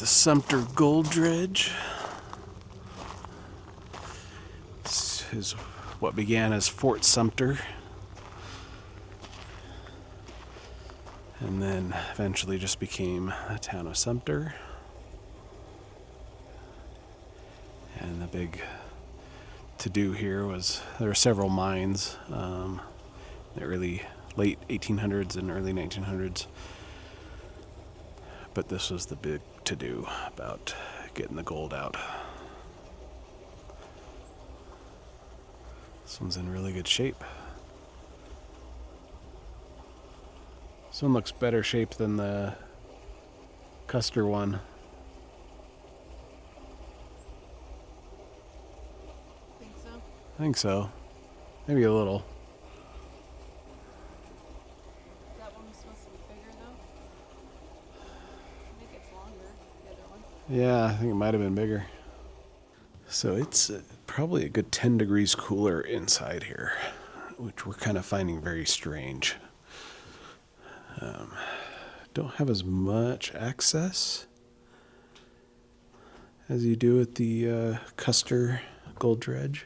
the Sumpter Gold Dredge. This is what began as Fort Sumpter, and then eventually just became the town of Sumpter. And the big to-do here was there were several mines, the early, late 1800s and early 1900s. But this was the big to-do about getting the gold out. This one's in really good shape. This one looks better shape than the Custer one. Think so? I think so. Maybe a little. That one was supposed to be bigger though. I think it's longer, the other one. Yeah, I think it might have been bigger. So it's probably a good 10 degrees cooler inside here, which we're kind of finding very strange. Don't have as much access as you do at the Sumpter Gold Dredge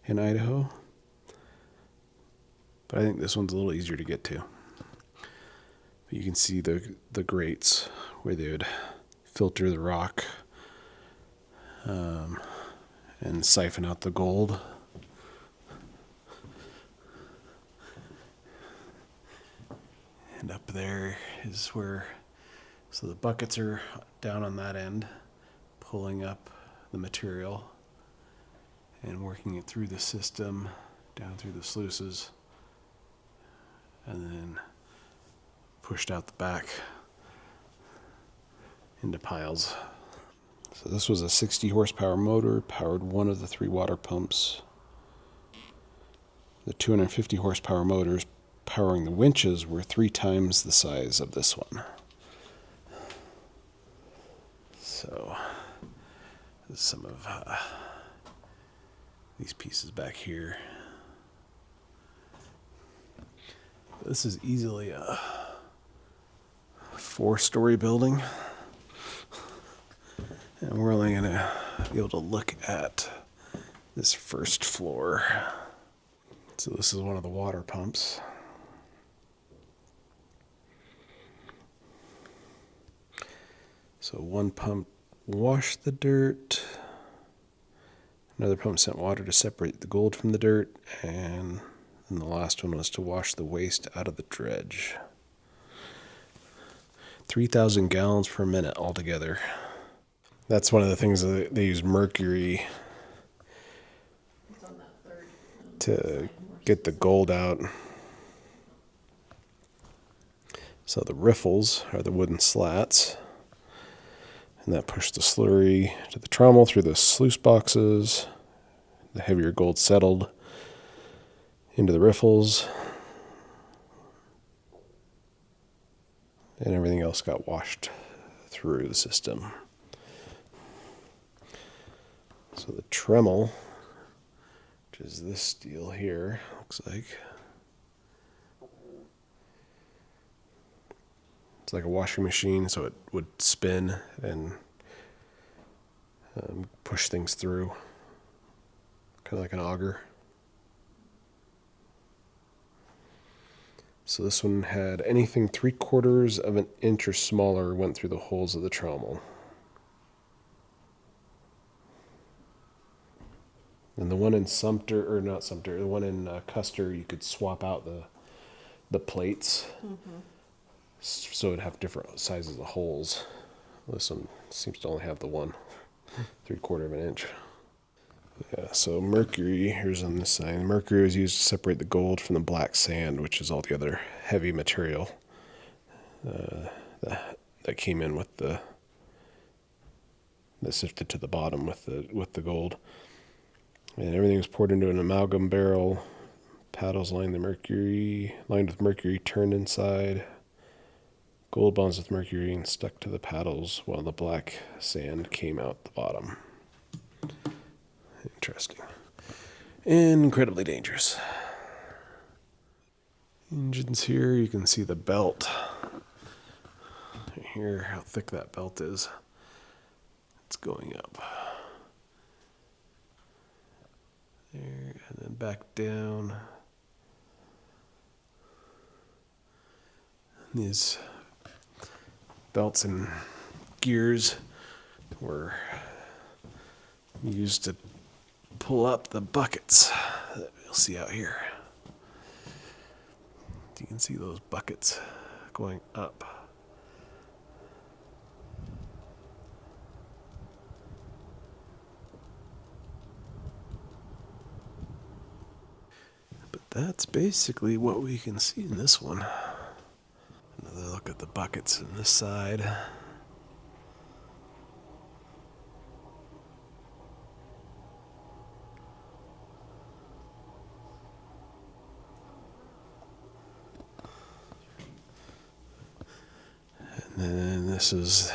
in Idaho. But I think this one's a little easier to get to. But you can see the grates where they would filter the rock and siphon out the gold. And up there is where, so the buckets are down on that end, pulling up the material and working it through the system, down through the sluices, and then pushed out the back into piles. So this was a 60 horsepower motor, powered one of the 3 water pumps. The 250 horsepower motors powering the winches were 3 times the size of this one. So this is some of these pieces back here. This is easily a 4-story building. And we're only going to be able to look at this first floor. So this is one of the water pumps. So one pump washed the dirt, another pump sent water to separate the gold from the dirt, and then the last one was to wash the waste out of the dredge. 3,000 gallons per minute altogether. That's one of the things that they use mercury It's on that third to get the gold out. So the riffles are the wooden slats. And that pushed the slurry to the trommel through the sluice boxes. The heavier gold settled into the riffles. And everything else got washed through the system. So the trommel, which is this steel here, looks like. It's like a washing machine, so it would spin and push things through, kind of like an auger. So this one had anything 3/4 of an inch or smaller went through the holes of the trommel. And the one in Sumpter, or not Sumpter, the one in Custer, you could swap out the plates. Mm-hmm. So it'd have different sizes of holes. This one seems to only have the one, 3/4 of an inch. Yeah, so mercury, here's on this side. Mercury was used to separate the gold from the black sand, which is all the other heavy material that came in with that sifted to the bottom with the gold. And everything was poured into an amalgam barrel. Paddles lined with mercury, turned inside. Gold bonds with mercury and stuck to the paddles while the black sand came out the bottom. Interesting. And incredibly dangerous. Engines here, you can see the belt. Here, how thick that belt is. It's going up. There, and then back down. These belts and gears were used to pull up the buckets that you'll see out here. You can see those buckets going up. But that's basically what we can see in this one. Another look at the buckets on this side. And then this is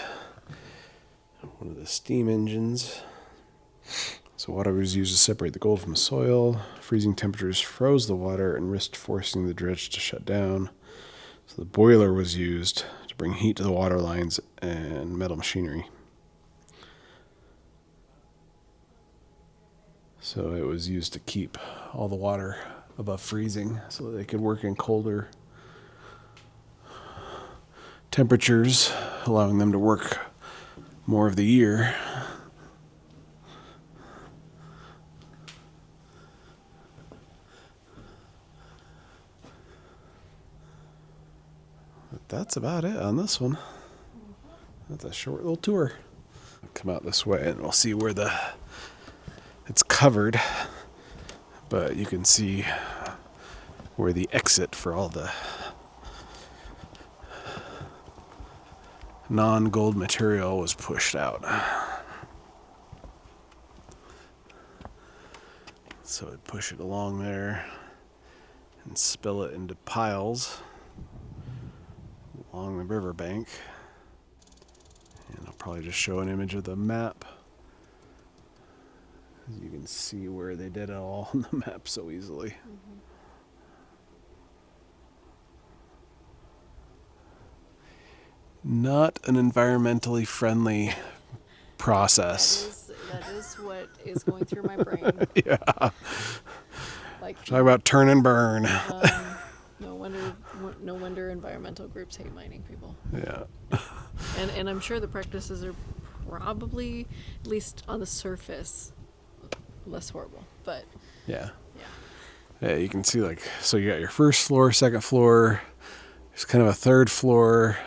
one of the steam engines. So water was used to separate the gold from the soil. Freezing temperatures froze the water and risked forcing the dredge to shut down. So the boiler was used to bring heat to the water lines and metal machinery. So it was used to keep all the water above freezing so that they could work in colder temperatures, allowing them to work more of the year. But that's about it on this one. That's a short little tour. I'll come out this way and we'll see where it's covered, but you can see where the exit for all the non-gold material was pushed out. So I'd push it along there and spill it into piles along the riverbank. And I'll probably just show an image of the map. You can see where they did it all on the map so easily. Mm-hmm. Not an environmentally friendly process. That is what is going through my brain. Yeah. Like, Talk about turn and burn. no wonder environmental groups hate mining people. Yeah. And I'm sure the practices are probably, at least on the surface, less horrible. But Yeah. yeah. Yeah, you can see so you got your first floor, second floor, there's kind of a third floor,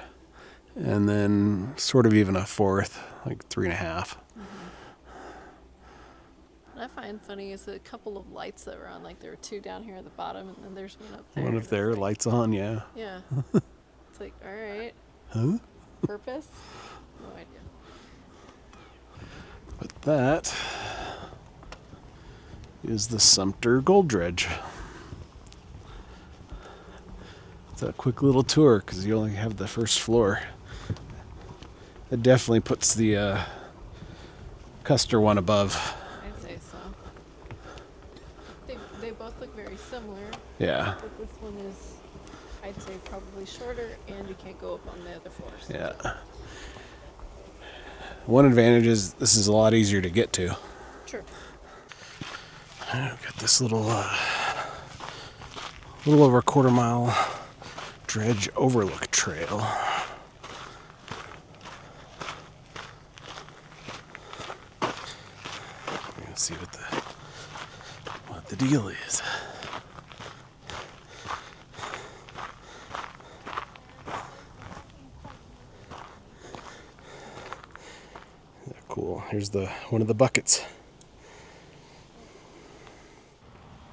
and then sort of even a fourth, like 3.5. Mm-hmm. What I find funny is a couple of lights that were on. Like there were 2 down here at the bottom, and then there's one up there. One up there, lights on, yeah. Yeah. It's like, all right. Huh? Purpose? No idea. But that is the Sumpter Gold Dredge. It's a quick little tour because you only have the first floor. It definitely puts the Custer one above. I'd say so. They both look very similar. Yeah. But this one is, I'd say, probably shorter, and you can't go up on the other floors. Yeah. One advantage is this is a lot easier to get to. Sure. I've got this little over a quarter-mile dredge overlook trail. We're gonna see what the deal is. Yeah, cool. Here's one of the buckets.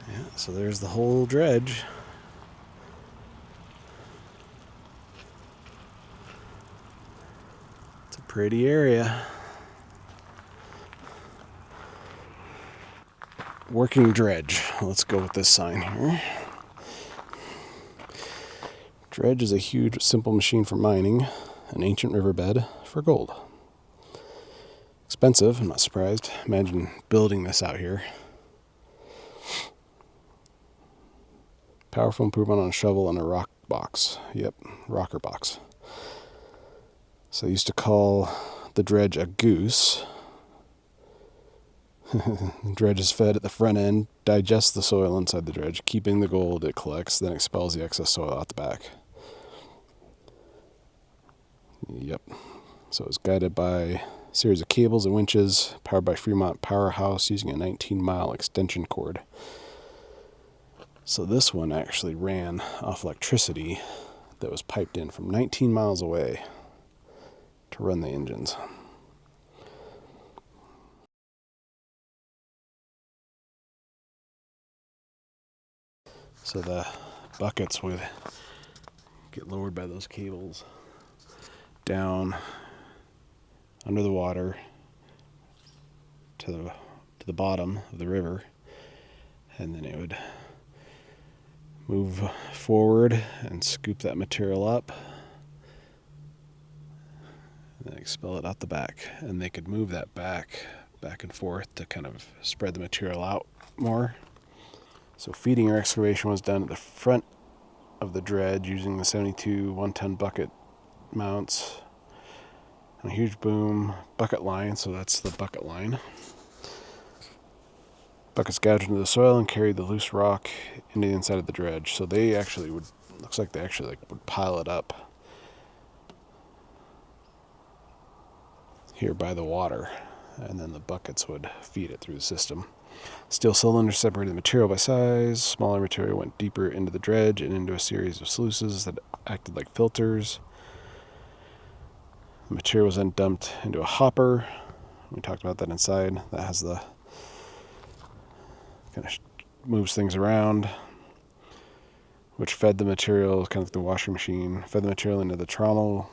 Yeah, so there's the whole dredge. It's a pretty area. Working dredge. Let's go with this sign here. Dredge is a huge, simple machine for mining an ancient riverbed for gold. Expensive, I'm not surprised. Imagine building this out here. Powerful improvement on a shovel and a rock box. Yep, rocker box. So they used to call the dredge a goose, The dredge is fed at the front end, digests the soil inside the dredge, keeping the gold it collects, then expels the excess soil out the back. Yep. So it's guided by a series of cables and winches, powered by Fremont Powerhouse using a 19-mile extension cord. So this one actually ran off electricity that was piped in from 19 miles away to run the engines. So the buckets would get lowered by those cables down under the water to the bottom of the river, and then it would move forward and scoop that material up and then expel it out the back. And they could move that back and forth to kind of spread the material out more. So feeding or excavation was done at the front of the dredge using the 72 one-ton bucket mounts and a huge boom bucket line. So that's the bucket line. Buckets gouged into the soil and carried the loose rock into the inside of the dredge. So they actually would, looks like they actually would pile it up here by the water, and then the buckets would feed it through the system. Steel cylinders separated the material by size. Smaller material went deeper into the dredge and into a series of sluices that acted like filters. The material was then dumped into a hopper. We talked about that inside. That has the kind of moves things around, which fed the material, kind of like the washing machine, fed the material into the trommel,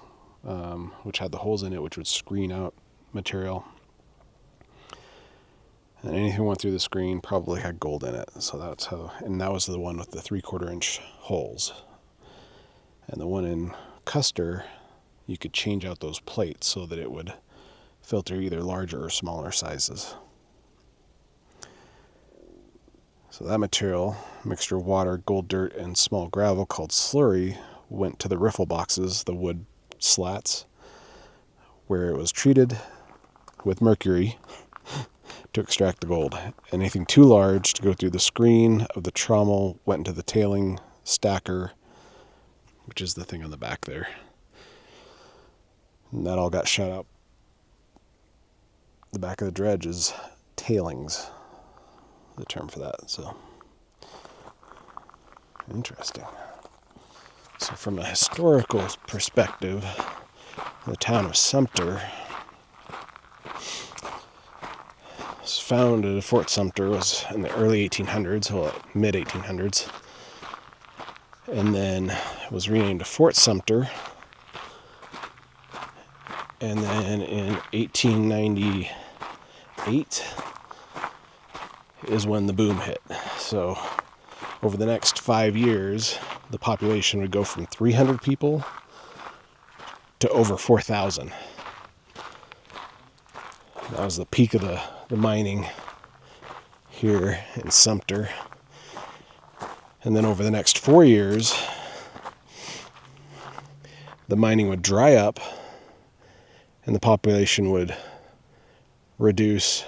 which had the holes in it, which would screen out material. And anything went through the screen probably had gold in it. So that's how, and that was the one with the 3/4 inch holes. And the one in Custer, you could change out those plates so that it would filter either larger or smaller sizes. So that material, mixture of water, gold dirt, and small gravel called slurry, went to the riffle boxes, the wood slats, where it was treated with mercury to extract the gold. Anything too large to go through the screen of the trommel went into the tailing stacker, which is the thing on the back there. And that all got shut up. The back of the dredge is tailings, the term for that. So interesting. So from a historical perspective, the town of Sumpter was founded. Fort Sumpter was in the early 1800s, well, mid 1800s, and then was renamed to Fort Sumpter. And then in 1898 is when the boom hit. So over the next 5 years, the population would go from 300 people to over 4,000. That was the peak of the mining here in Sumpter. And then over the next 4 years, the mining would dry up and the population would reduce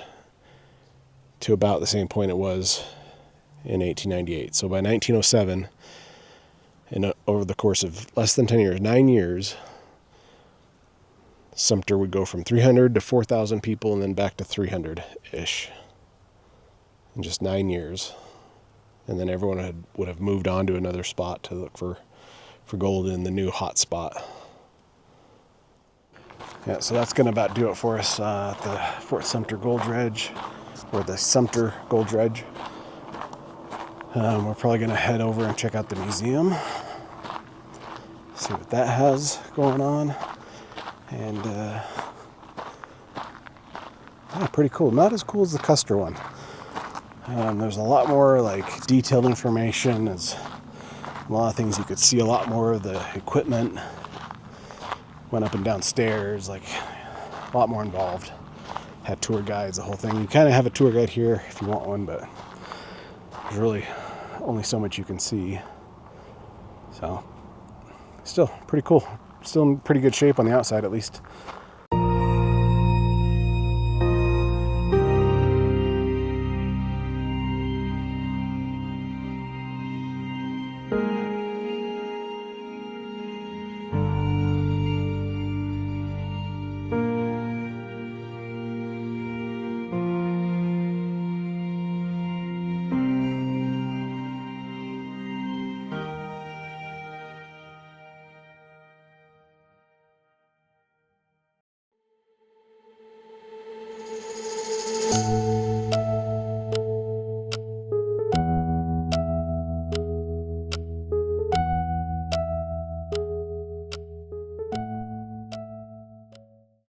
to about the same point it was in 1898. So by 1907, and over the course of less than 10 years, 9 years, Sumpter would go from 300 to 4,000 people and then back to 300-ish in just 9 years. And then everyone would have moved on to another spot to look for gold in the new hot spot. Yeah, so that's going to about do it for us at the Fort Sumpter Gold Dredge, or the Sumpter Gold Dredge. We're probably going to head over and check out the museum, see what that has going on. And yeah, pretty cool. Not as cool as the Custer one. There's a lot more like detailed information. There's a lot of things you could see, a lot more of the equipment. Went up and down stairs, like a lot more involved. Had tour guides, the whole thing. You kind of have a tour guide here if you want one, but there's really only so much you can see. So still pretty cool. Still in pretty good shape on the outside, at least.